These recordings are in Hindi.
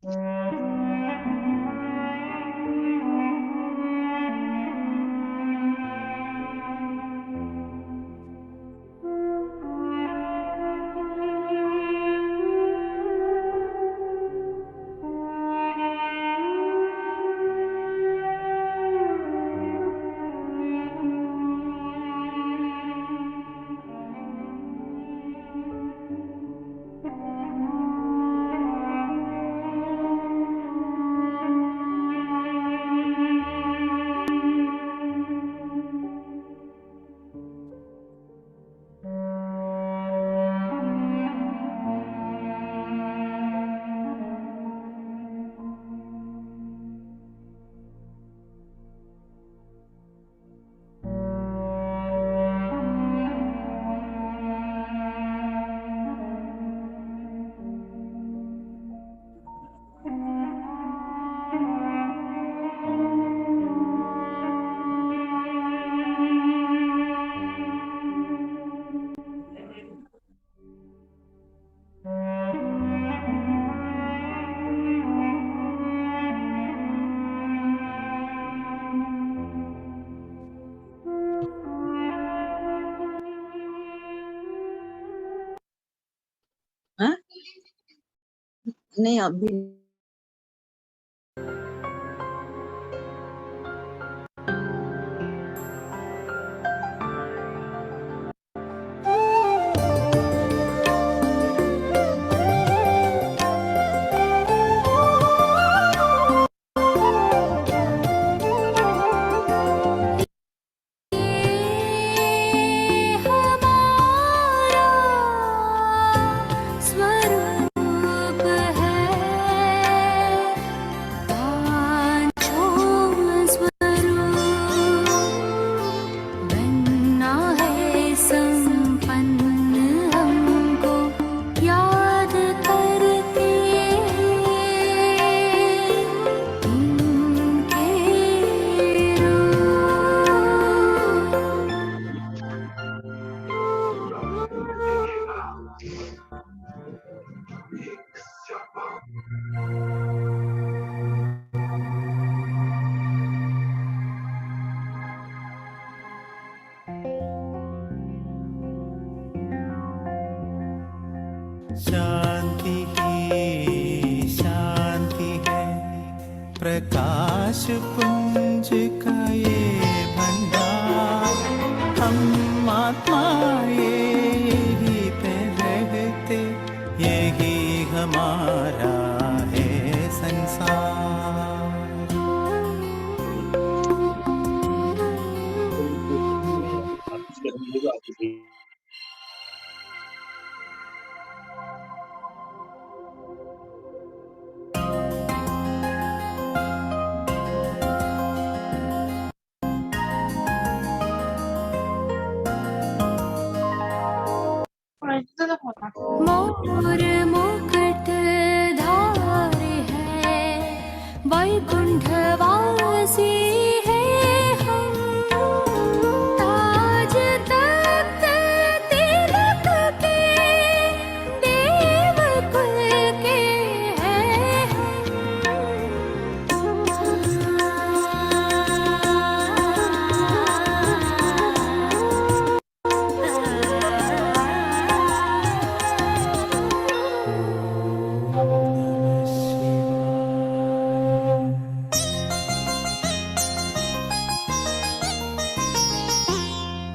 हाँ? नहीं अभी शांति ही शांति है, प्रकाश पुंज का ये भंडार। हम आत्मा यही पे रहते, यही हमारा है संसार। मोर मुकुट धारी है, वैकुंठ वासी है हम। ताज तख्त तिलक के देव कुल के हैं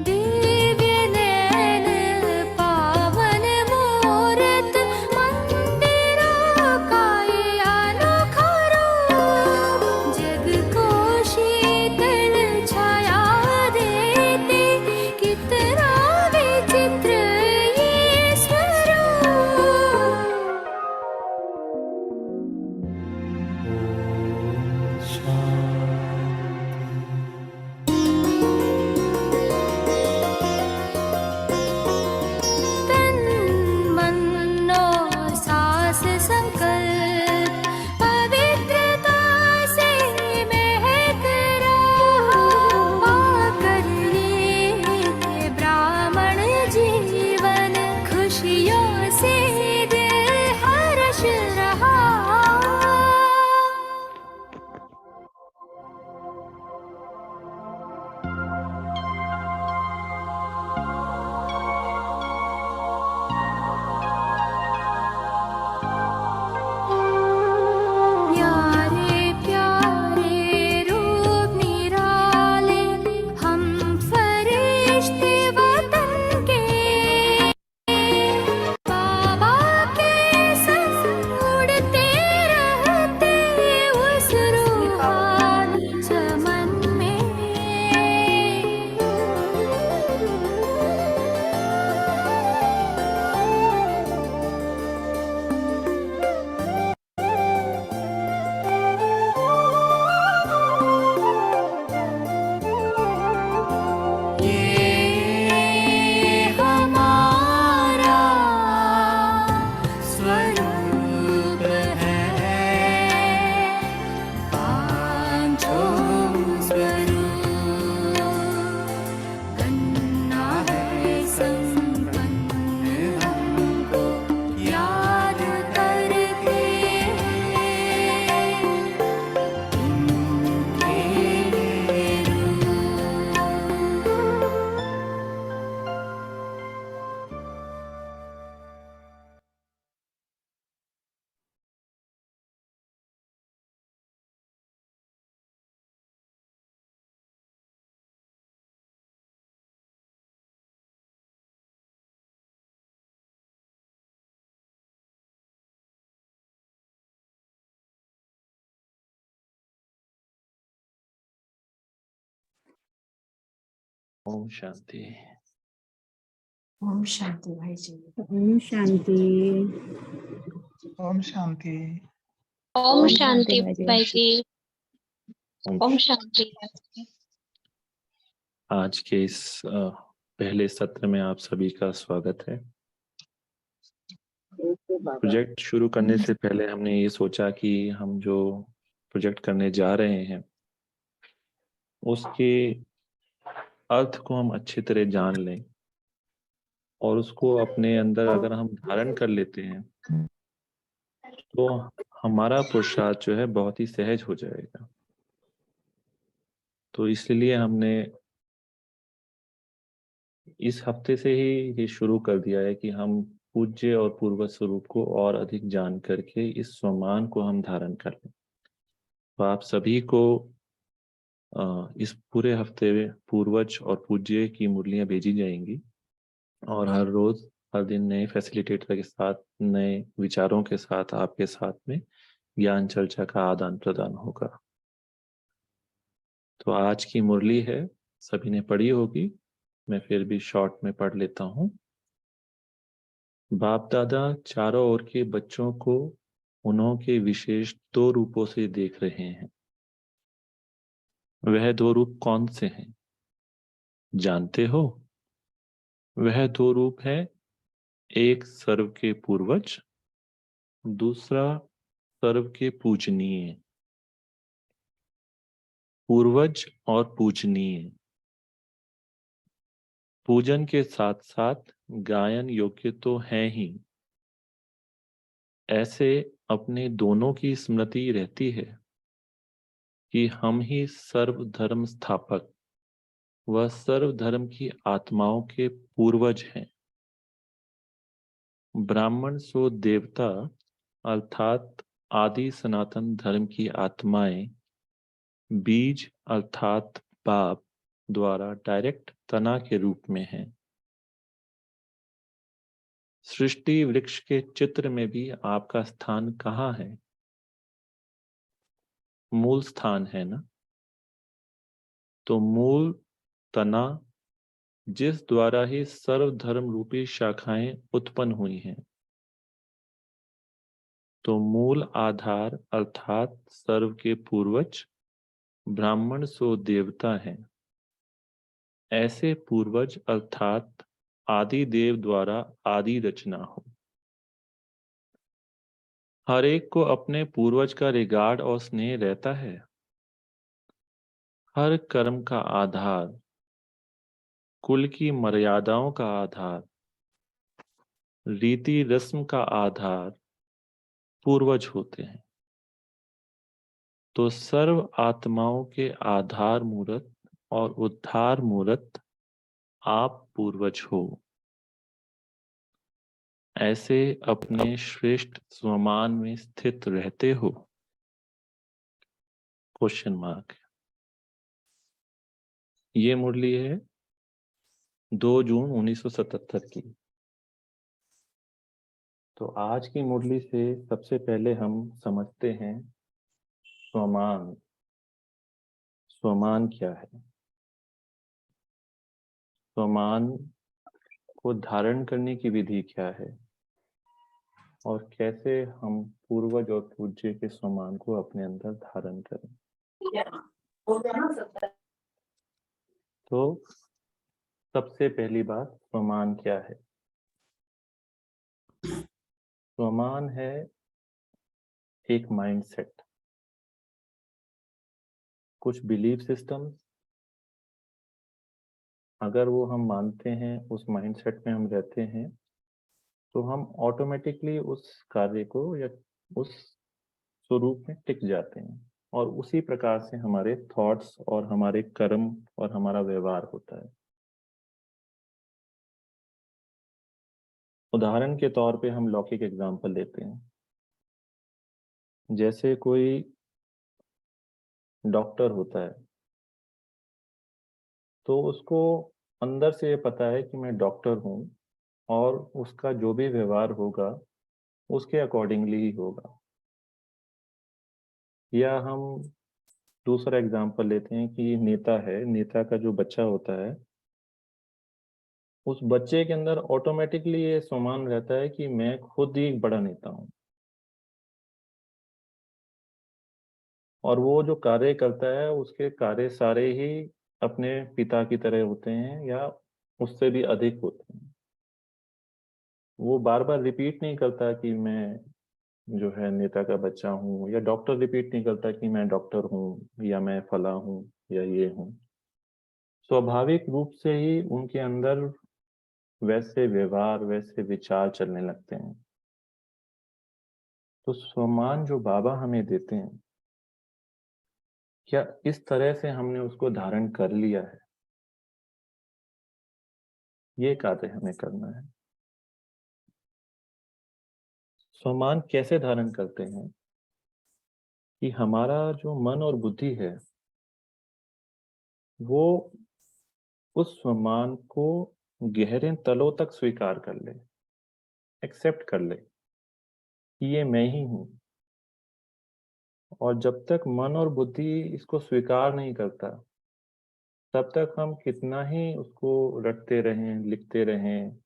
दिव्य नैन पावन मूरत, मंदिरों का ये अनोखा रूप। जग को शीतल छाया देते, कितना विचित्र ये स्वरूप। तन मन और सांस संकल्प पवित्रता से महक रहा। पाकर ये ब्राह्मण जीवन, खुशियों से दिल हर्ष रहा। ओम शांति। ओम शांति भाई जी। ओम शांति। ओम शांति। ओम शांति भाई जी। भाई जी। ओम ओम शांति। आज के इस पहले सत्र में आप सभी का स्वागत है। प्रोजेक्ट शुरू करने से पहले हमने ये सोचा कि हम जो प्रोजेक्ट करने जा रहे हैं उसके अर्थ को हम अच्छी तरह जान लें और उसको अपने अंदर अगर हम धारण कर लेते हैं तो हमारा पुरुषार्थ जो है बहुत ही सहज हो जाएगा। तो इसलिए हमने इस हफ्ते से ही ये शुरू कर दिया है कि हम पूज्य और पूर्वज स्वरूप को और अधिक जान करके इस स्वमान को हम धारण कर लें। तो आप सभी को इस पूरे हफ्ते में पूर्वज और पूज्य की मुरलियां भेजी जाएंगी और हर रोज हर दिन नए फैसिलिटेटर के साथ नए विचारों के साथ आपके साथ में ज्ञान चर्चा का आदान प्रदान होगा। तो आज की मुरली है, सभी ने पढ़ी होगी, मैं फिर भी शॉर्ट में पढ़ लेता हूँ। बाप दादा चारों ओर के बच्चों को उन्होंने विशेष दो रूपों से देख रहे हैं। वह दो रूप कौन से हैं जानते हो? वह दो रूप है, एक सर्व के पूर्वज, दूसरा सर्व के पूजनीय। पूर्वज और पूजनीय पूजन के साथ साथ गायन योग्य तो हैं ही, ऐसे अपने दोनों की स्मृति रहती है कि हम ही सर्व धर्म स्थापक व सर्व धर्म की आत्माओं के पूर्वज हैं। ब्राह्मण सो देवता अर्थात आदि सनातन धर्म की आत्माएं बीज अर्थात बाप द्वारा डायरेक्ट तना के रूप में हैं। सृष्टि वृक्ष के चित्र में भी आपका स्थान कहाँ है? मूल स्थान है ना? तो मूल तना जिस द्वारा ही सर्व धर्म रूपी शाखाएं उत्पन्न हुई हैं, तो मूल आधार अर्थात सर्व के पूर्वज ब्राह्मण सो देवता हैं। ऐसे पूर्वज अर्थात आदि देव द्वारा आदि रचना हो। हर एक को अपने पूर्वज का रिगार्ड और स्नेह रहता है। हर कर्म का आधार, कुल की मर्यादाओं का आधार, रीति रस्म का आधार पूर्वज होते हैं। तो सर्व आत्माओं के आधार मूर्त और उद्धार मूर्त आप पूर्वज हो। ऐसे अपने श्रेष्ठ स्वमान में स्थित रहते हो? Question mark. ये मुरली है 2 जून 1977 की। तो आज की मुरली से सबसे पहले हम समझते हैं स्वमान। स्वमान क्या है? स्वमान को धारण करने की विधि क्या है और कैसे हम पूर्वज और पूज्य के स्वमान को अपने अंदर धारण करें। तो सबसे पहली बात, स्वमान क्या है? स्वमान है एक माइंडसेट, कुछ बिलीफ सिस्टम। अगर वो हम मानते हैं, उस माइंडसेट में हम रहते हैं, तो हम ऑटोमेटिकली उस कार्य को या उस स्वरूप में टिक जाते हैं और उसी प्रकार से हमारे थॉट्स और हमारे कर्म और हमारा व्यवहार होता है। उदाहरण के तौर पे हम लौकिक एग्जांपल लेते हैं। जैसे कोई डॉक्टर होता है तो उसको अंदर से पता है कि मैं डॉक्टर हूँ और उसका जो भी व्यवहार होगा उसके अकॉर्डिंगली ही होगा। या हम दूसरा एग्जांपल लेते हैं कि नेता है, नेता का जो बच्चा होता है उस बच्चे के अंदर ऑटोमेटिकली ये सम्मान रहता है कि मैं खुद ही एक बड़ा नेता हूं, और वो जो कार्य करता है उसके कार्य सारे ही अपने पिता की तरह होते हैं या उससे भी अधिक होते हैं। वो बार बार रिपीट नहीं करता कि मैं जो है नेता का बच्चा हूँ, या डॉक्टर रिपीट नहीं करता कि मैं डॉक्टर हूँ या मैं फला हूँ या ये हूँ। स्वाभाविक रूप से ही उनके अंदर वैसे व्यवहार, वैसे विचार चलने लगते हैं। तो सम्मान जो बाबा हमें देते हैं, क्या इस तरह से हमने उसको धारण कर लिया है? ये कार्य हमें करना है। सम्मान कैसे धारण करते हैं कि हमारा जो मन और बुद्धि है वो उस सम्मान को गहरे तलों तक स्वीकार कर ले, एक्सेप्ट कर ले कि ये मैं ही हूं। और जब तक मन और बुद्धि इसको स्वीकार नहीं करता, तब तक हम कितना ही उसको रटते रहें, लिखते रहें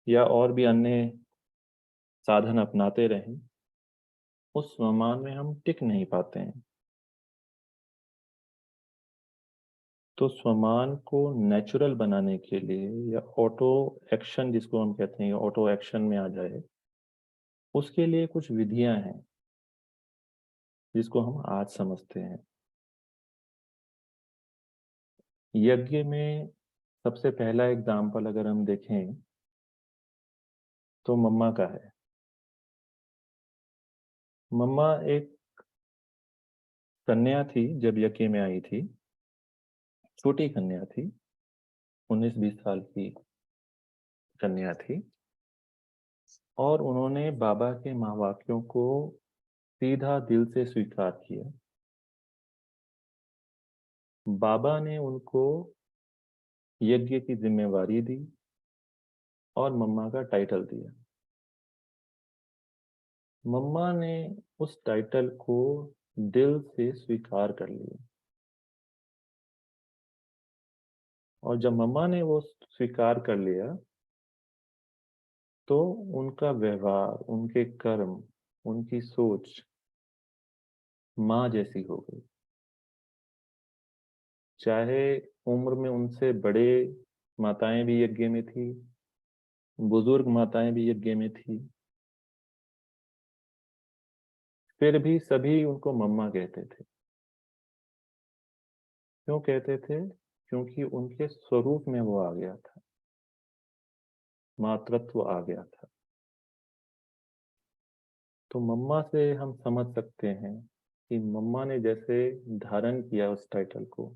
या और भी अन्य साधन अपनाते रहें, उस सम्मान में हम टिक नहीं पाते हैं। तो सम्मान को नेचुरल बनाने के लिए, या ऑटो एक्शन जिसको हम कहते हैं, ऑटो एक्शन में आ जाए, उसके लिए कुछ विधियां हैं जिसको हम आज समझते हैं। यज्ञ में सबसे पहला एग्जाम्पल अगर हम देखें तो मम्मा का है। मम्मा एक कन्या थी जब यज्ञ में आई थी, छोटी कन्या थी, 19-20 साल की कन्या थी, और उन्होंने बाबा के महावाक्यों को सीधा दिल से स्वीकार किया। बाबा ने उनको यज्ञ की जिम्मेवारी दी और मम्मा का टाइटल दिया। मम्मा ने उस टाइटल को दिल से स्वीकार कर लिया, और जब मम्मा ने वो स्वीकार कर लिया तो उनका व्यवहार, उनके कर्म, उनकी सोच माँ जैसी हो गई। चाहे उम्र में उनसे बड़े माताएं भी यज्ञ में थी, बुजुर्ग माताएं भी यज्ञ में थी, फिर भी सभी उनको मम्मा कहते थे। क्यों कहते थे? क्योंकि उनके स्वरूप में वो आ गया था, मातृत्व आ गया था। तो मम्मा से हम समझ सकते हैं कि मम्मा ने जैसे धारण किया उस टाइटल को,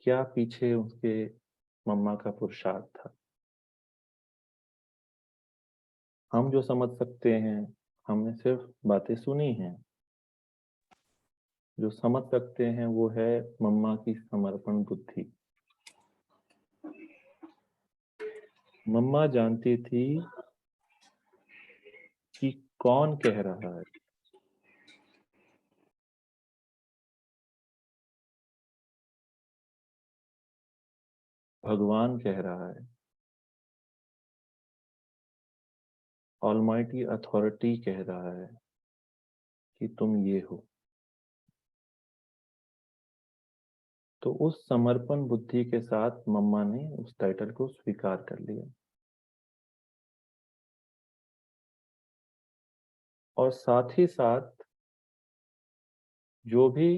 क्या पीछे उसके मम्मा का पुरुषार्थ था। हम जो समझ सकते हैं, हमने सिर्फ बातें सुनी हैं। जो समझ सकते हैं वो है मम्मा की समर्पण बुद्धि। मम्मा जानती थी कि कौन कह रहा है। भगवान कह रहा है, ऑलमाइटी अथॉरिटी कह रहा है कि तुम ये हो। तो उस समर्पण बुद्धि के साथ मम्मा ने उस टाइटल को स्वीकार कर लिया। और साथ ही साथ जो भी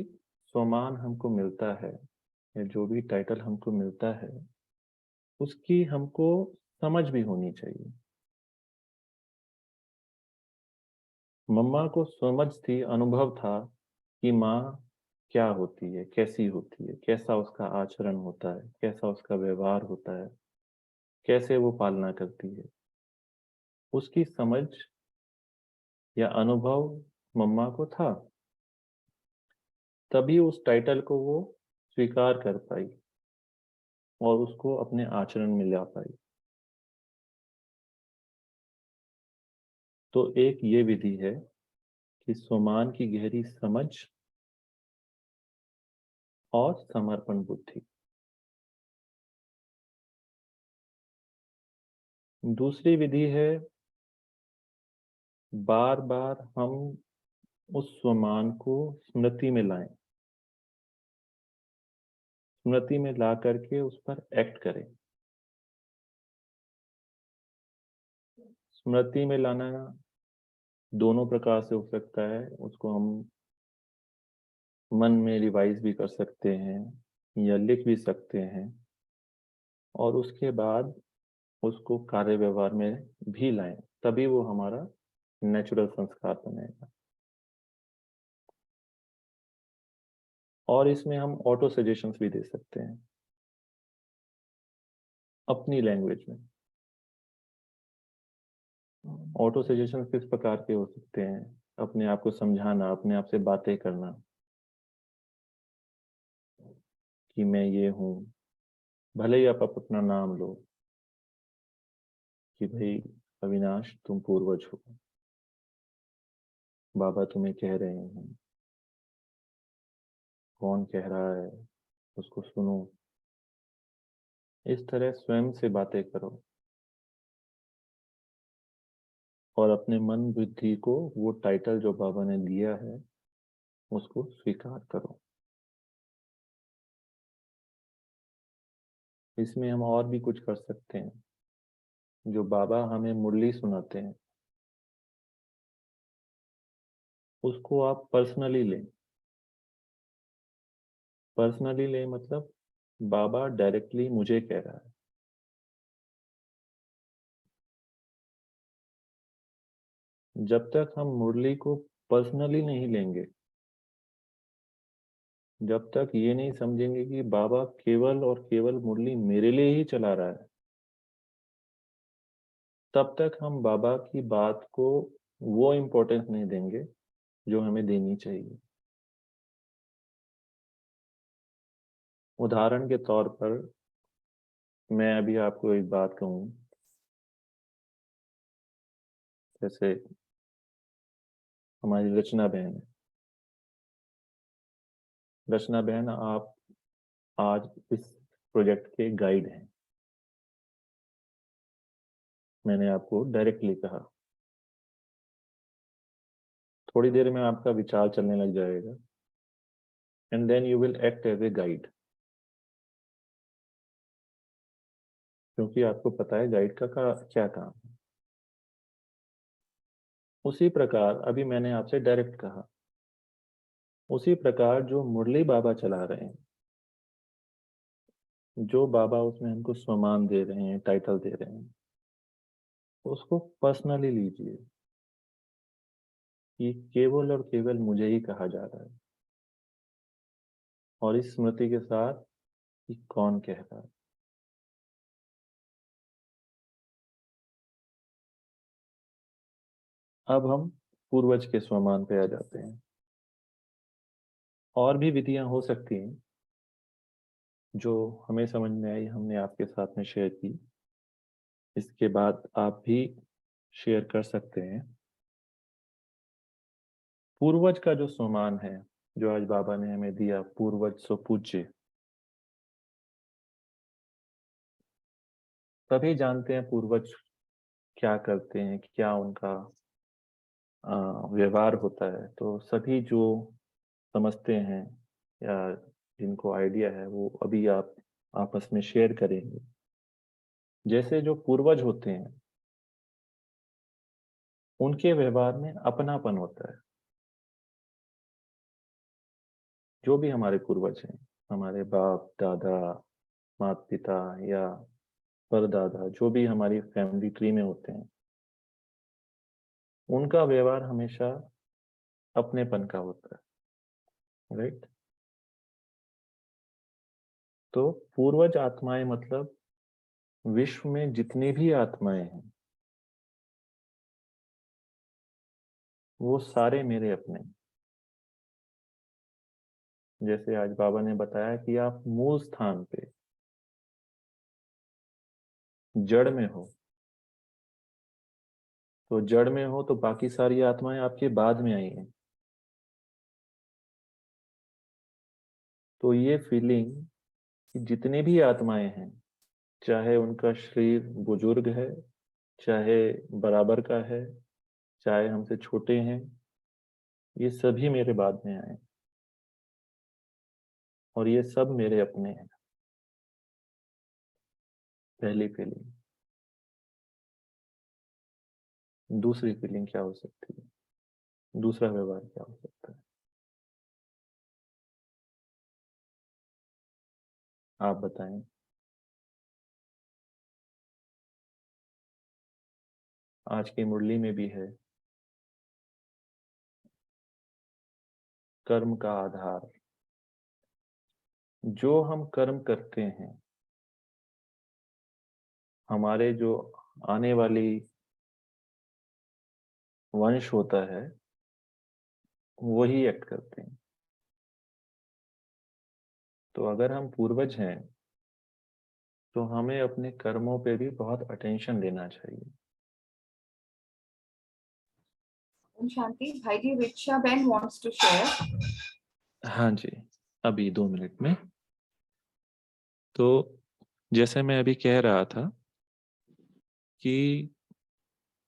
सम्मान हमको मिलता है या जो भी टाइटल हमको मिलता है, उसकी हमको समझ भी होनी चाहिए। मम्मा को समझ थी, अनुभव था कि माँ क्या होती है, कैसी होती है, कैसा उसका आचरण होता है, कैसा उसका व्यवहार होता है, कैसे वो पालना करती है। उसकी समझ या अनुभव मम्मा को था, तभी उस टाइटल को वो स्वीकार कर पाई और उसको अपने आचरण में ला पाई। तो एक ये विधि है कि सम्मान की गहरी समझ और समर्पण बुद्धि। दूसरी विधि है बार बार हम उस स्वमान को स्मृति में लाएं, स्मृति में ला करके उस पर एक्ट करें। स्मृति में लाना दोनों प्रकार से हो सकता है। उसको हम मन में रिवाइज भी कर सकते हैं या लिख भी सकते हैं, और उसके बाद उसको कार्य व्यवहार में भी लाएं, तभी वो हमारा नेचुरल संस्कार बनेगा। और इसमें हम ऑटो सजेशंस भी दे सकते हैं अपनी लैंग्वेज में। ऑटो सजेशंस किस प्रकार के हो सकते हैं? अपने आप को समझाना, अपने आप से बातें करना कि मैं ये हूँ। भले ही आप अपना नाम लो कि भाई अविनाश तुम पूर्वज हो, बाबा तुम्हें कह रहे हैं। कौन कह रहा है उसको सुनो। इस तरह स्वयं से बातें करो और अपने मन बुद्धि को वो टाइटल जो बाबा ने दिया है उसको स्वीकार करो। इसमें हम और भी कुछ कर सकते हैं। जो बाबा हमें मुरली सुनाते हैं उसको आप पर्सनली लें। पर्सनली लें मतलब बाबा डायरेक्टली मुझे कह रहा है। जब तक हम मुरली को पर्सनली नहीं लेंगे, जब तक ये नहीं समझेंगे कि बाबा केवल और केवल मुरली मेरे लिए ही चला रहा है, तब तक हम बाबा की बात को वो इम्पोर्टेंस नहीं देंगे जो हमें देनी चाहिए। उदाहरण के तौर पर मैं अभी आपको एक बात कहूं, जैसे हमारी रचना बहन है। रचना बहन, आप आज इस प्रोजेक्ट के गाइड हैं। मैंने आपको डायरेक्टली कहा। थोड़ी देर में आपका विचार चलने लग जाएगा and then you will act as a guide, क्योंकि आपको पता है गाइड का क्या काम है। उसी प्रकार अभी मैंने आपसे डायरेक्ट कहा, उसी प्रकार जो मुरली बाबा चला रहे हैं, जो बाबा उसमें हमको सम्मान दे रहे हैं, टाइटल दे रहे हैं, उसको पर्सनली लीजिए कि केवल और केवल मुझे ही कहा जा रहा है, और इस स्मृति के साथ कि कौन कह रहा है। अब हम पूर्वज के स्वमान पे आ जाते हैं। और भी विधियां हो सकती हैं जो हमें समझ में आई, हमने आपके साथ में शेयर की। इसके बाद आप भी शेयर कर सकते हैं। पूर्वज का जो सम्मान है, जो आज बाबा ने हमें दिया, पूर्वज सो पूज्य। सभी जानते हैं पूर्वज क्या करते हैं, क्या उनका व्यवहार होता है। तो सभी जो समझते हैं या जिनको आइडिया है वो अभी आप आपस में शेयर करेंगे। जैसे जो पूर्वज होते हैं उनके व्यवहार में अपनापन होता है। जो भी हमारे पूर्वज हैं, हमारे बाप दादा, माता पिता या परदादा, जो भी हमारी फैमिली ट्री में होते हैं, उनका व्यवहार हमेशा अपनेपन का होता है। राइट। तो पूर्वज आत्माएं मतलब विश्व में जितनी भी आत्माएं हैं वो सारे मेरे अपने। जैसे आज बाबा ने बताया कि आप मूल स्थान पे जड़ में हो, तो जड़ में हो तो बाकी सारी आत्माएं आपके बाद में आई हैं। तो ये फीलिंग कि जितने भी आत्माएं हैं, चाहे उनका शरीर बुजुर्ग है चाहे बराबर का है, चाहे हमसे छोटे हैं, ये सभी मेरे बाद में आए और ये सब मेरे अपने हैं। पहली फीलिंग। दूसरी फीलिंग क्या हो सकती है? दूसरा व्यवहार क्या हो सकता है? आप बताएं। आज की मुरली में भी है कर्म का आधार। जो हम कर्म करते हैं, हमारे जो आने वाली वंश होता है, वही एक्ट करते हैं। तो अगर हम पूर्वज हैं तो हमें अपने कर्मों पे भी बहुत अटेंशन देना चाहिए। Om Shanti. Bhaiji Richa Ben wants to share. हाँ जी, अभी 2 मिनट में। तो जैसे मैं अभी कह रहा था कि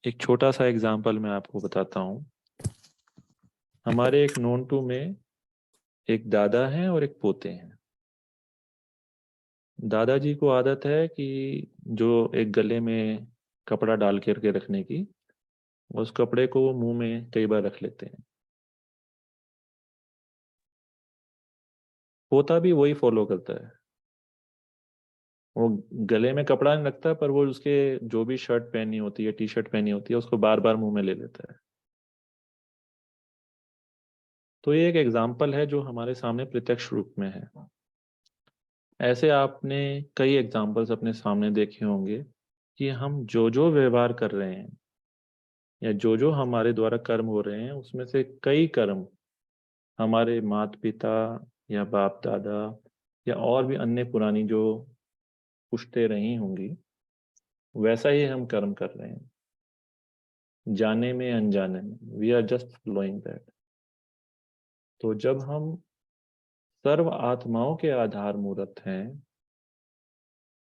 एक छोटा सा एग्जाम्पल मैं आपको बताता हूँ। हमारे एक नोन टू में एक दादा हैं और एक पोते हैं। दादाजी को आदत है कि जो एक गले में कपड़ा डाल करके रखने की, उस कपड़े को वो मुंह में कई बार रख लेते हैं। पोता भी वही फॉलो करता है। वो गले में कपड़ा नहीं रखता, पर वो उसके जो भी शर्ट पहनी होती है, टी शर्ट पहनी होती है, उसको बार बार मुंह में ले लेता है। तो ये एक एग्जाम्पल है जो हमारे सामने प्रत्यक्ष रूप में है। ऐसे आपने कई एग्जाम्पल्स अपने सामने देखे होंगे कि हम जो जो व्यवहार कर रहे हैं या जो जो हमारे द्वारा कर्म हो रहे हैं, उसमें से कई कर्म हमारे माता पिता या बाप दादा या और भी अन्य पुरानी जो पुश्तें रही होंगी, वैसा ही हम कर्म कर रहे हैं, जाने में अनजाने में। We are just flowing that. तो जब हम सर्व आत्माओं के आधार मूर्त हैं,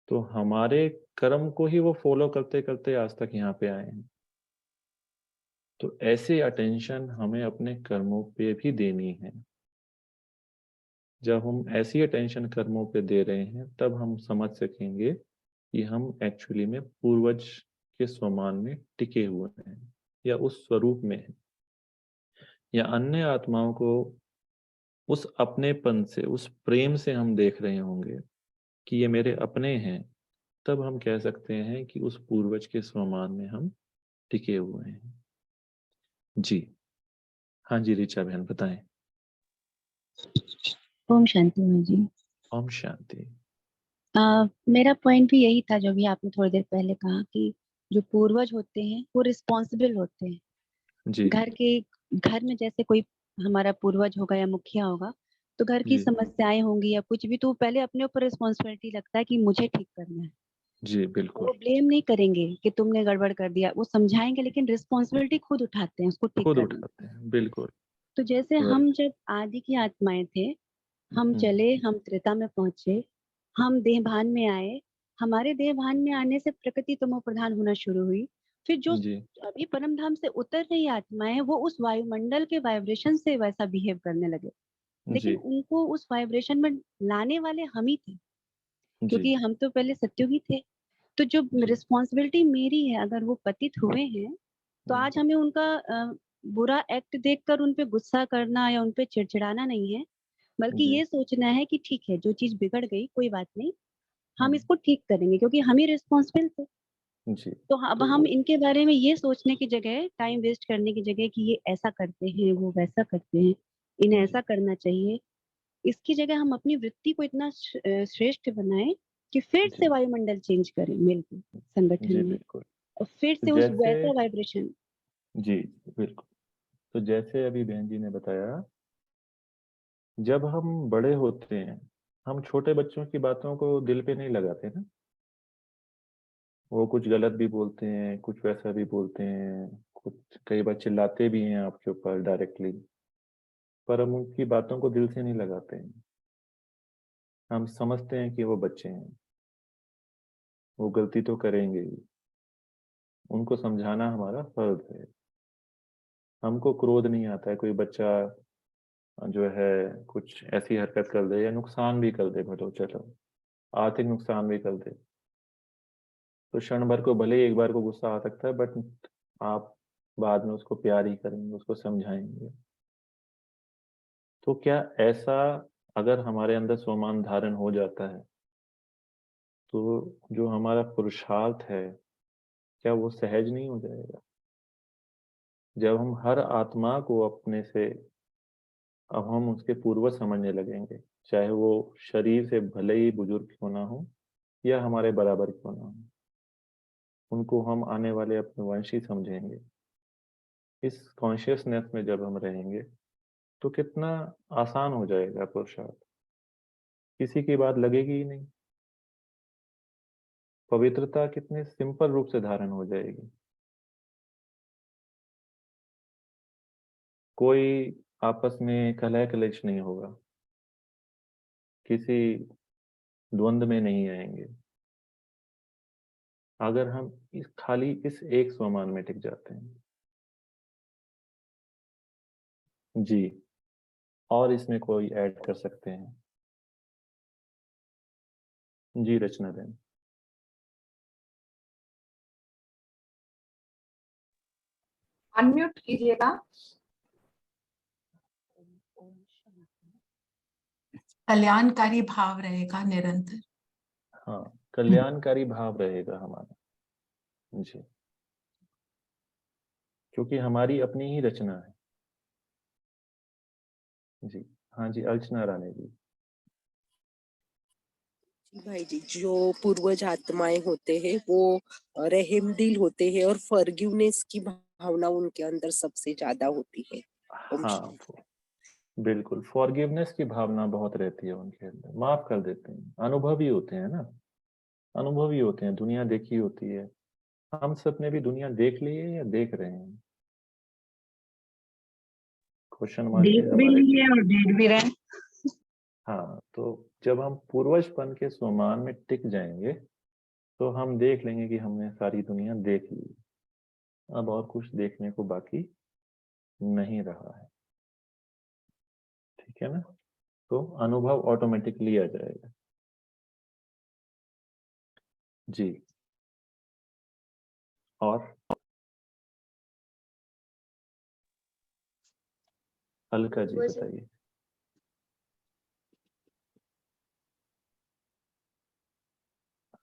तो हमारे कर्म को ही वो फॉलो करते करते आज तक यहाँ पे आए हैं। तो ऐसे अटेंशन हमें अपने कर्मों पे भी देनी है। जब हम ऐसी अटेंशन कर्मों पे दे रहे हैं, तब हम समझ सकेंगे कि हम एक्चुअली में पूर्वज के स्वमान में टिके हुए हैं या उस स्वरूप में हैं, या अन्य आत्माओं को उस अपनेपन से, उस प्रेम से हम देख रहे होंगे कि ये मेरे अपने हैं। तब हम कह सकते हैं कि उस पूर्वज के स्वमान में हम टिके हुए हैं। जी हाँ जी, ऋचा बहन बताएं। ओम शांति माँ जी। ओम शांति। मेरा पॉइंट भी यही था जो भी आपने थोड़ी देर पहले कहा कि जो पूर्वज होते हैं वो रिस्पॉन्सिबल होते हैं। जी घर में जैसे कोई हमारा पूर्वज होगा या मुखिया होगा, तो घर की जी समस्याएं होंगी या कुछ भी, तो पहले अपने ऊपर रिस्पॉन्सिबिलिटी लगता है कि मुझे ठीक करना है। जी वो बिल्कुल। ब्लेम नहीं करेंगे कि तुमने गड़बड़ कर दिया, वो समझाएंगे, लेकिन रिस्पॉन्सिबिलिटी खुद उठाते हैं उसको ठीक खुद करने की। उठाते हैं, बिल्कुल। तो जैसे हम राइट। जब आदि की आत्माएं थे, हम चले, हम त्रेता में पहुंचे, हम देह भान में आए। हमारे देह भान में आने से प्रकृति तमो प्रधान होना शुरू हुई। फिर जो जी अभी परम धाम से उतर रही आत्माएं, वो उस वायुमंडल के वाइब्रेशन से वैसा बिहेव करने लगे, लेकिन जी उनको उस वाइब्रेशन में लाने वाले हम ही थे, जी क्योंकि हम तो पहले सत्युगी थे। तो जो जी रिस्पॉन्सिबिलिटी मेरी है, अगर वो पतित हुए हैं, तो आज हमें उनका बुरा एक्ट देखकर उन पे गुस्सा करना या उन पे चिड़चिड़ाना नहीं है, बल्कि जी ये सोचना है कि ठीक है, जो चीज बिगड़ गई कोई बात नहीं, हम हम्म, इसको ठीक करेंगे, क्योंकि हम ही रिस्पॉन्सिबल थे। जी। तो अब तो हम इनके बारे में ये सोचने की जगह, टाइम वेस्ट करने की जगह कि ये ऐसा करते हैं, वो वैसा करते हैं, इन्हें जी ऐसा करना चाहिए, इसकी जगह हम अपनी वृत्ति को इतना श्रेष्ठ बनाएं कि फिर से जी वायुमंडल चेंज करें मिलकर संगठन जी में, बिल्कुल। और फिर तो से उस जैसे वैसा वाइब्रेशन। जी बिल्कुल। तो जैसे अभी बहन जी ने बताया, जब हम बड़े होते हैं, हम छोटे बच्चों की बातों को दिल पे नहीं लगाते ना। वो कुछ गलत भी बोलते हैं, कुछ वैसा भी बोलते हैं, कुछ कई बार चिल्लाते भी हैं आपके ऊपर डायरेक्टली, पर हम उनकी बातों को दिल से नहीं लगाते हैं। हम समझते हैं कि वो बच्चे हैं, वो गलती तो करेंगे ही, उनको समझाना हमारा फर्ज है। हमको क्रोध नहीं आता है, कोई बच्चा जो है कुछ ऐसी हरकत कर दे या नुकसान भी कर दे, भलो चलो आर्थिक नुकसान भी कर दे, तो क्षण भर को भले ही एक बार को गुस्सा आ सकता है, बट आप बाद में उसको प्यार ही करेंगे, उसको समझाएंगे। तो क्या ऐसा अगर हमारे अंदर स्वमान धारण हो जाता है, तो जो हमारा पुरुषार्थ है क्या वो सहज नहीं हो जाएगा? जब हम हर आत्मा को अपने से, अब हम उसके पूर्वज समझने लगेंगे, चाहे वो शरीर से भले ही बुजुर्ग क्यों ना हो या हमारे बराबर क्यों ना हो, उनको हम आने वाले अपने वंशी समझेंगे। इस कॉन्शियसनेस में जब हम रहेंगे तो कितना आसान हो जाएगा पुरुषार्थ, किसी की बात लगेगी ही नहीं, पवित्रता कितने सिंपल रूप से धारण हो जाएगी। कोई आपस में कलह कलेश नहीं होगा, किसी द्वंद में नहीं आएंगे, अगर हम इस खाली इस एक स्वमान में टिक जाते हैं। जी, और इसमें कोई ऐड कर सकते हैं? जी रचना दें। अनम्यूट कीजिएगा। कल्याणकारी भाव रहेगा निरंतर। हाँ, कल्याणकारी भाव रहेगा हमारा। जी, क्योंकि हमारी अपनी ही रचना है। जी, हाँ जी, अर्चना रानी जी। भाई जी, जो पूर्वज आत्माएं होते हैं वो रहमदिल होते हैं और फॉरगिवनेस की भावना उनके अंदर सबसे ज्यादा होती है। ओम हाँ, बिल्कुल, फॉरगिवनेस की भावना बहुत रहती है उनके अंदर, माफ कर देते हैं, अनुभवी होते हैं ना, अनुभवी होते हैं, दुनिया देखी होती है। हम सब ने भी दुनिया देख ली है या देख रहे हैं? क्वेश्चन मार्क है देख भी हमारे। लिए और देख भी रहे। हाँ, तो जब हम पूर्वजपन के स्वमान में टिक जाएंगे तो हम देख लेंगे कि हमने सारी दुनिया देख ली, अब और कुछ देखने को बाकी नहीं रहा है। ठीक है ना? तो अनुभव ऑटोमेटिकली आ जाएगा। जी, और अलका जी बताइए।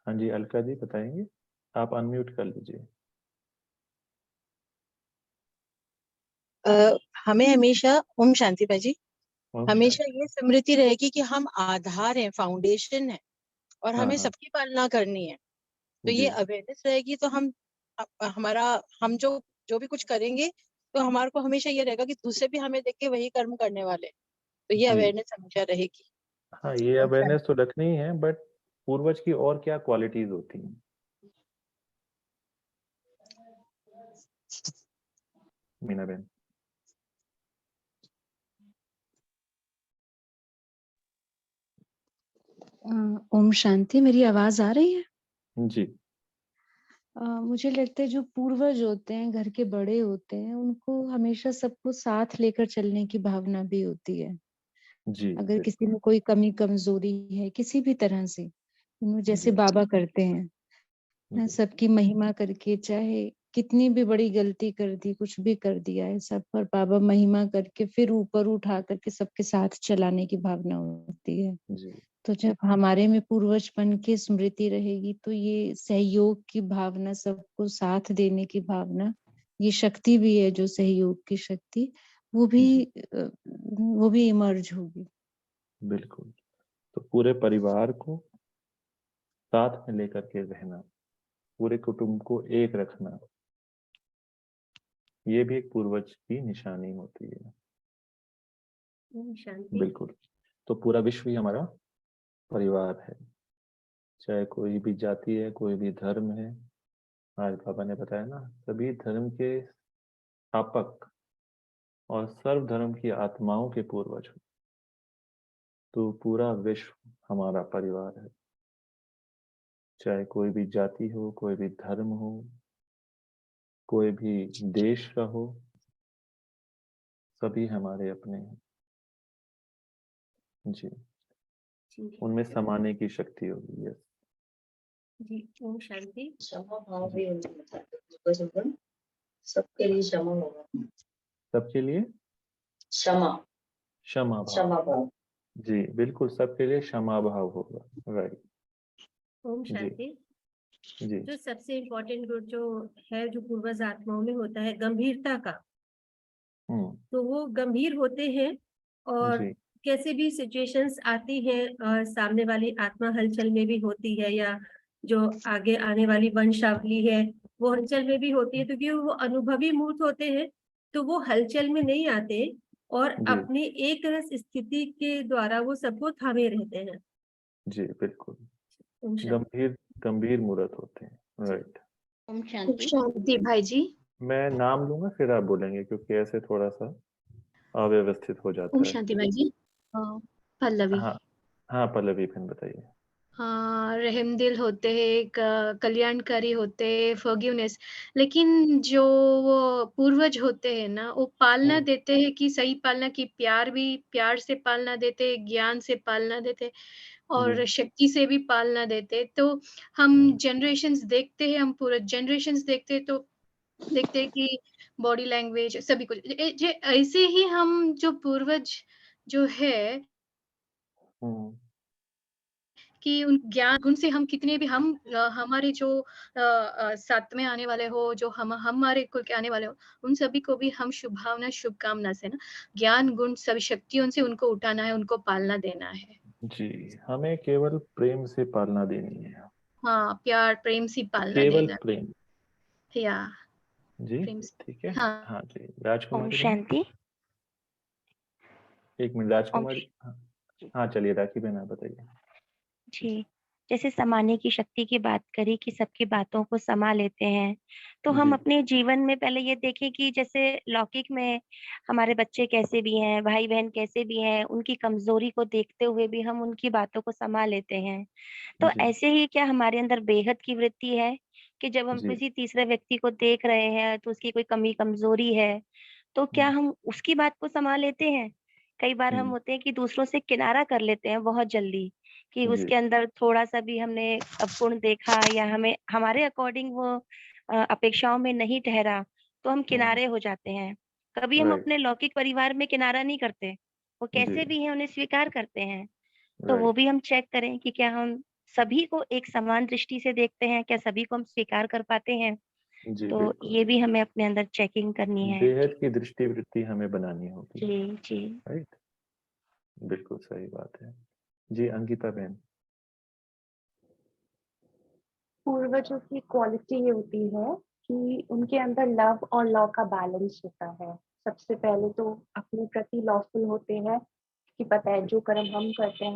हाँ जी, अलका जी बताएंगे, आप अनम्यूट कर लीजिए। हमें हमेशा, ओम शांति भाई, ओम हमेशा शांति। ये स्मृति रहेगी कि हम आधार हैं, फाउंडेशन है, और हाँ हमें हाँ। सबकी पालना करनी है। तो जी ये अवेयरनेस रहेगी तो हम हमारा हम जो भी कुछ करेंगे तो हमारे को हमेशा ये रहेगा कि दूसरे भी हमें देख के वही कर्म करने वाले। तो ये जी। अवेयरनेस हमेशा रहेगी। हाँ, ये ओम अवेयरनेस शांति। तो रखनी ही है, बट पूर्वज की और क्या क्वालिटीज होती हैं? मीना बहन। ओम शांति, मेरी आवाज आ रही है? जी मुझे लगता है जो पूर्वज होते हैं, घर के बड़े होते हैं, उनको हमेशा सबको साथ लेकर चलने की भावना भी होती है। जी अगर किसी बिल्कुल। में कोई कमी कमजोरी है किसी भी तरह से, जैसे जी बाबा करते हैं ना, जी सबकी महिमा करके, चाहे कितनी भी बड़ी गलती कर दी, कुछ भी कर दिया है, सब पर बाबा महिमा करके फिर ऊपर उठा करके सबके साथ चलाने की भावना होती है। जी तो जब हमारे में पूर्वजपन की स्मृति रहेगी तो ये सहयोग की भावना, सबको साथ देने की भावना, ये शक्ति भी है जो सहयोग की शक्ति, जी वो भी इमर्ज होगी। बिल्कुल। तो पूरे परिवार को साथ में लेकर के रहना, पूरे कुटुंब को एक रखना, ये भी एक पूर्वज की निशानी होती है। ओम शांति। बिल्कुल। तो पूरा विश्व ही हमारा परिवार है, चाहे कोई भी जाति है, कोई भी धर्म है। आज पापा ने बताया ना, सभी धर्म के स्थापक और सर्व धर्म की आत्माओं के पूर्वज हो। तो पूरा विश्व हमारा परिवार है, चाहे कोई भी जाति हो, कोई भी धर्म हो, कोई भी देश का हो, सभी हमारे अपने हैं। जी, जी उनमें समाने की शक्ति होगी। यस जी। ओम शांति। क्षमा भाव भी उनको बताते हैं। सबके लिए क्षमा होगा। सबके लिए क्षमा क्षमा भाव। क्षमा भाव। जी बिल्कुल, सबके लिए क्षमा भाव होगा। राइट। ओम जी शांति। जी जो सबसे इम्पोर्टेंट गुण जो है, जो पूर्वज आत्माओं में होता है, गंभीरता का। तो वो गंभीर होते हैं और जी कैसे भी सिचुएशंस आती हैं, सामने वाली आत्मा हलचल में भी होती है, या जो आगे आने वाली वंशावली है वो हलचल में भी होती है, क्योंकि वो अनुभवी मूर्त होते हैं, तो वो हलचल में नहीं आते और जी अपनी एक रस स्थिति के द्वारा वो सबको थामे रहते हैं। जी बिल्कुल, ओम शांति। गंभीर गंभीर मूर्त होते हैं। राइट। ओम शांति। शांति भाई जी। मैं नाम लूंगा फिर आप बोलेंगे, क्योंकि ऐसे थोड़ा सा अव्यवस्थित हो ओम जाता है। शांति भाई जी। पल्लवी। हाँ हाँ, पल्लवी बहन बताइए। रहमदिल होते हैं, कल्याणकारी होते हैं, फॉरगिवनेस। लेकिन जो वो पूर्वज होते हैं ना, वो पालना देते हैं कि सही पालना की, प्यार भी प्यार से पालना देते, ज्ञान से पालना देते और शक्ति से भी पालना देते। तो हम जनरेशंस देखते हैं, हम पूरे जनरेशंस देखते हैं, तो देखते हैं कि बॉडी लैंग्वेज सभी कुछ ऐसे ही हम जो पूर्वज जो है कि उन ज्ञान गुण से हम कितने भी हमारे जो साथ में आने वाले हो, जो हमारे कुल के आने वाले हो, उन सभी को भी हम शुभभावना शुभकामना से ना ज्ञान गुण सभी शक्तियों से उनको उठाना है, उनको पालना देना है। जी, हमें केवल प्रेम से पालना देनी है। हाँ, प्यार प्रेम से पालना केवल देना प्रेम। या जी प्रेम से। ठीक है। हाँ हाँ जी, ओम राजकुमारी बहन। शांति। एक मिनट ओम राजकुमारी। हाँ चलिए, राखी बहन आप बताइए। जी, जैसे समाने की शक्ति की बात करी कि सबकी बातों को समा लेते हैं, तो हम जी अपने जीवन में पहले ये देखें कि जैसे लौकिक में हमारे बच्चे कैसे भी हैं, भाई-बहन कैसे भी हैं, उनकी कमज़ोरी को देखते हुए भी हम उनकी बातों को समा लेते हैं। तो जी ऐसे ही क्या हमारे अंदर बेहद की वृत्ति है कि जब हम जी किसी तीसरे व्यक्ति को देख रहे हैं, तो उसकी कोई कमी कमज़ोरी है, तो क्या हम उसकी बात को समा लेते हैं? कई बार हम होते हैं कि दूसरों से किनारा कर लेते हैं बहुत जल्दी, कि जी उसके अंदर थोड़ा-सा भी हमने अवगुण देखा या हमें हमारे अकॉर्डिंग वो अपेक्षाओं में नहीं ठहरा, तो हम किनारे हो जाते हैं। कभी हम राइट। अपने लौकिक परिवार में किनारा नहीं करते, वो जी कैसे भी हैं उन्हें स्वीकार करते हैं। तो वो राइट। भी हम चेक करें कि क्या हम सभी को एक समान दृष्टि से देखते हैं, क्या सभी को हम स्वीकार कर पाते हैं? जी तो बिल्कुल, ये भी हमें अपने अंदर चेकिंग करनी है। बेहद की दृष्टि वृत्ति हमें बनानी होगी। जी, जी। राइट, बिल्कुल सही बात है। जी अंकिता बहन। पूर्वजों की क्वालिटी ये होती है कि उनके अंदर लव और लॉ का बैलेंस होता है। सबसे पहले तो अपने प्रति लॉफुल होते हैं कि पता है जो कर्म हम करते हैं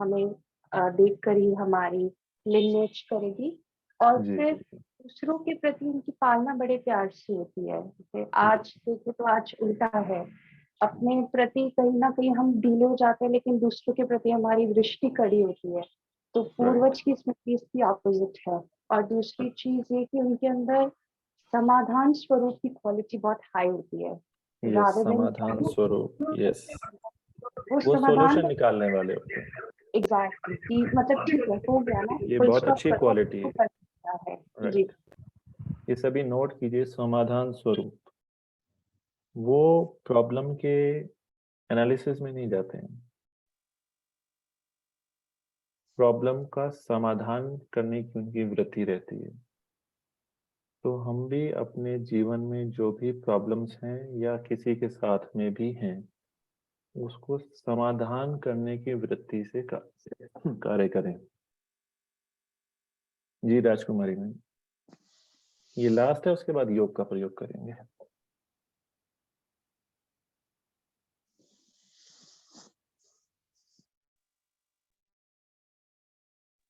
हमें देख कर ही हमारी लिनेज करेगी। और जी फिर जी दूसरों के प्रति उनकी पालना बड़े प्यार से होती है। जैसे आज देखे तो आज उल्टा है, अपने प्रति कहीं ना कहीं हम ढीले हो जाते हैं, लेकिन दूसरों के प्रति हमारी दृष्टि कड़ी होती है। तो राइट। पूर्वज की स्मृति इसकी ऑपोजिट है। और दूसरी चीज ये कि उनके अंदर समाधान स्वरूप की क्वालिटी बहुत हाई होती है। यस, rather than समाधान स्वरूप। यस, वो वो समाधान सॉल्यूशन निकालने वाले होते हैं। एग्जैक्टली कि मतलब ठीक है हो गया ना, ये फुल बहुत स्टॉप अच्छी करो क्वालिटी तो है। कर सकता है। जी राइट, ये सभी नोट कीजिए, समाधान स्वरूप। वो प्रॉब्लम के एनालिसिस में नहीं जाते हैं, प्रॉब्लम का समाधान करने की उनकी वृत्ति रहती है। तो हम भी अपने जीवन में जो भी प्रॉब्लम्स हैं या किसी के साथ में भी हैं, उसको समाधान करने की वृत्ति से कार्य करें। जी राजकुमारी में ये लास्ट है, उसके बाद योग का प्रयोग करेंगे।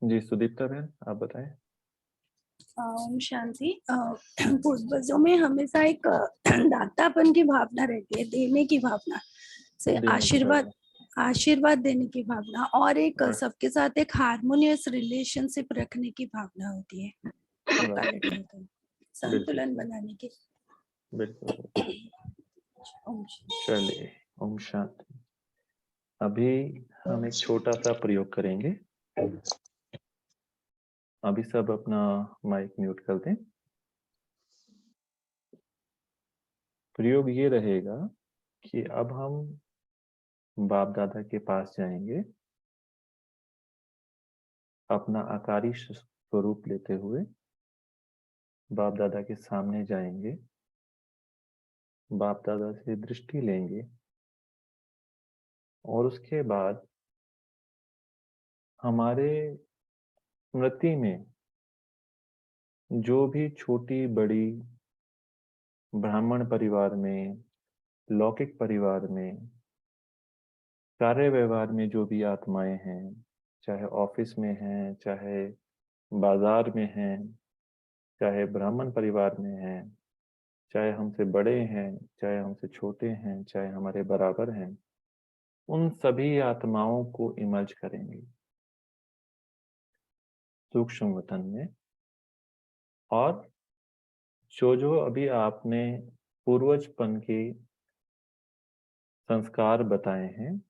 जी सुदीप्ता बहन आप बताएं। ओम शांति। पूर्वजों में हमेशा एक दातापन की भावना रहती है, देने की भावना से, देने की भावना। आशीर्वाद देने की भावना, और एक सबके साथ एक हार्मोनियस रिलेशनशिप रखने की भावना होती है, क्वालिटी होती है। संतुलन बनाने के। बिल्कुल। ओम शांति। चलिए, ओम शांति। अभी हम एक छोटा सा प्रयोग करेंगे। अभी सब अपना माइक म्यूट कर दें। प्रयोग ये रहेगा कि अब हम बाप दादा के पास जाएंगे, अपना आकारी स्वरूप लेते हुए बाप दादा के सामने जाएंगे, बाप दादा से दृष्टि लेंगे और उसके बाद हमारे स्मृति में जो भी छोटी बड़ी ब्राह्मण परिवार में, लौकिक परिवार में, कार्य व्यवहार में जो भी आत्माएं हैं, चाहे ऑफिस में हैं, चाहे बाजार में हैं, चाहे ब्राह्मण परिवार में हैं, चाहे हमसे बड़े हैं, चाहे हमसे छोटे हैं, चाहे हमारे बराबर हैं, उन सभी आत्माओं को इमर्ज करेंगे सूक्ष्म वतन में। और जो अभी आपने पूर्वजपन के संस्कार बताए हैं,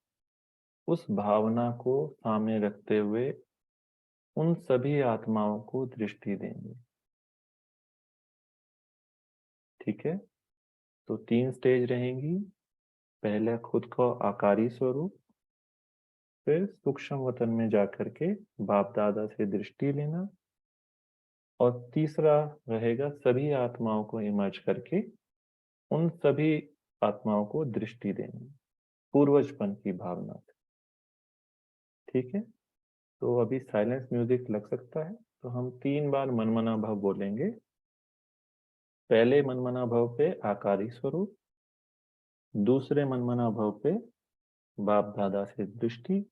उस भावना को सामने रखते हुए उन सभी आत्माओं को दृष्टि देंगे। ठीक है? तो 3 स्टेज रहेंगी। पहले खुद को आकारी स्वरूप, फिर सूक्ष्म वतन में जाकर के बाप दादा से दृष्टि लेना, और तीसरा रहेगा सभी आत्माओं को इमर्ज करके उन सभी आत्माओं को दृष्टि देना पूर्वजपन की भावना से। ठीक है? तो अभी साइलेंस म्यूजिक लग सकता है, तो हम 3 बार मनमना भाव बोलेंगे। पहले मनमना भाव पे आकारी स्वरूप, दूसरे मनमना भाव पे बाप दादा से दृष्टि,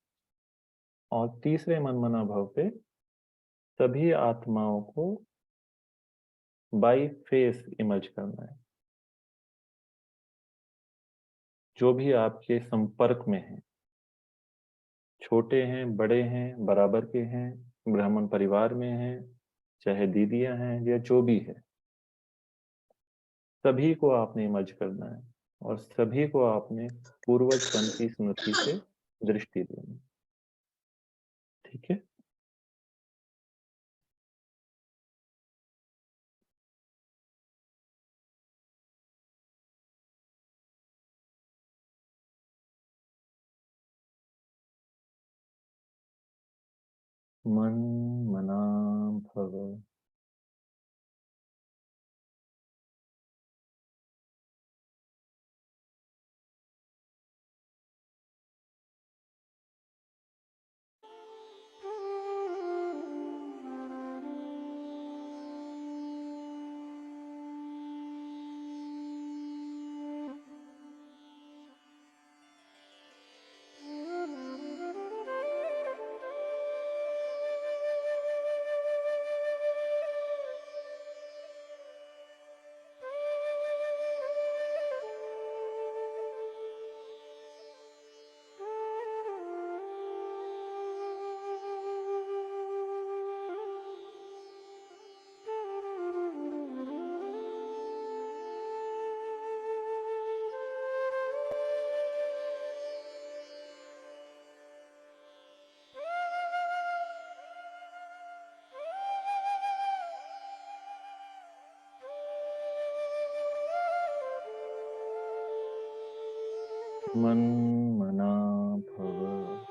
और तीसरे मनमना भाव पे सभी आत्माओं को बाई फेस इमर्ज करना है, जो भी आपके संपर्क में है, छोटे हैं, बड़े हैं, बराबर के हैं, ब्राह्मण परिवार में हैं, चाहे दीदियां हैं या जो भी है, सभी को आपने इमर्ज करना है और सभी को आपने पूर्वजपन की स्मृति से दृष्टि देनी। ठीक है? मन मना भव। मन मना भव।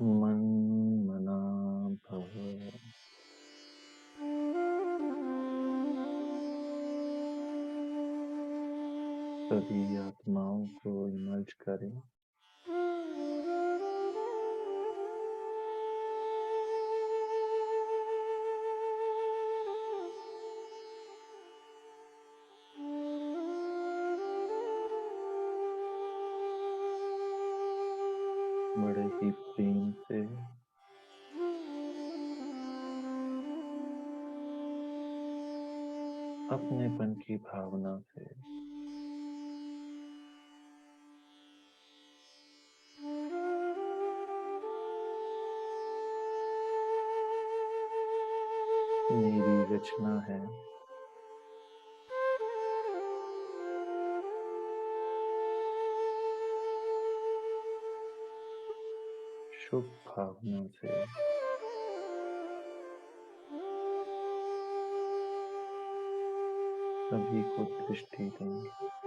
मन मना भव। सभी आत्माओं को इमर्ज करें। बड़े ही प्रेम से अपनेपन की भावना से मेरी रचना है, शुभ भावना से सभी को दृष्टि देंगे।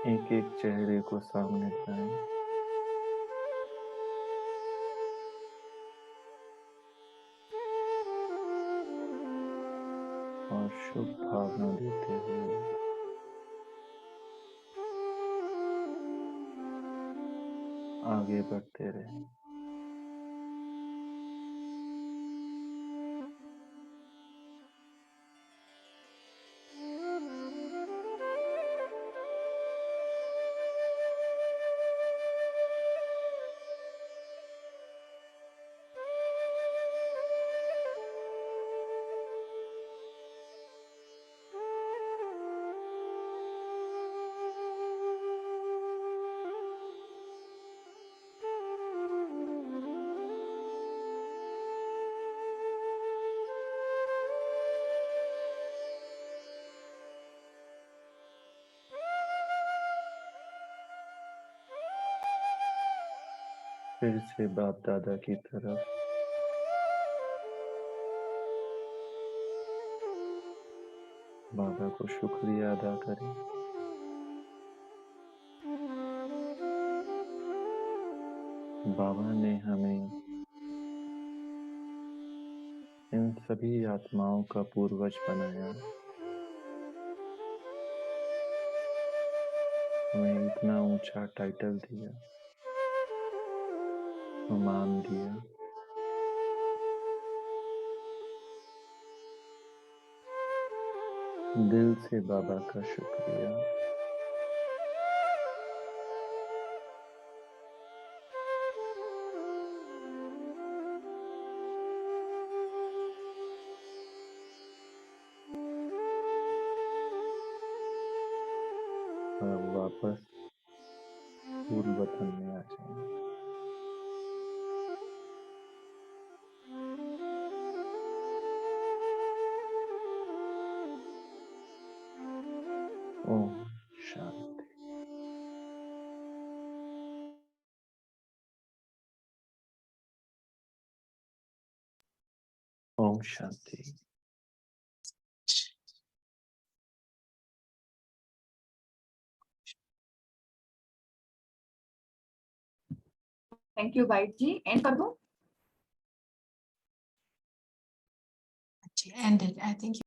एक एक चेहरे को सामने लाएं। और शुभ भावना देते हुए आगे बढ़ते रहें। फिर से बाप दादा की तरफ बाबा को शुक्रिया अदा करें। बाबा ने हमें इन सभी आत्माओं का पूर्वज बनाया, हमें इतना ऊंचा टाइटल दिया, सम्मान दिया। दिल से बाबा का शुक्रिया। अब वापस पूर्व वतन में आ जाएंगे। ओम शांति। ओम शांति। थैंक यू वाइट जी, एंड कर दूं? And I think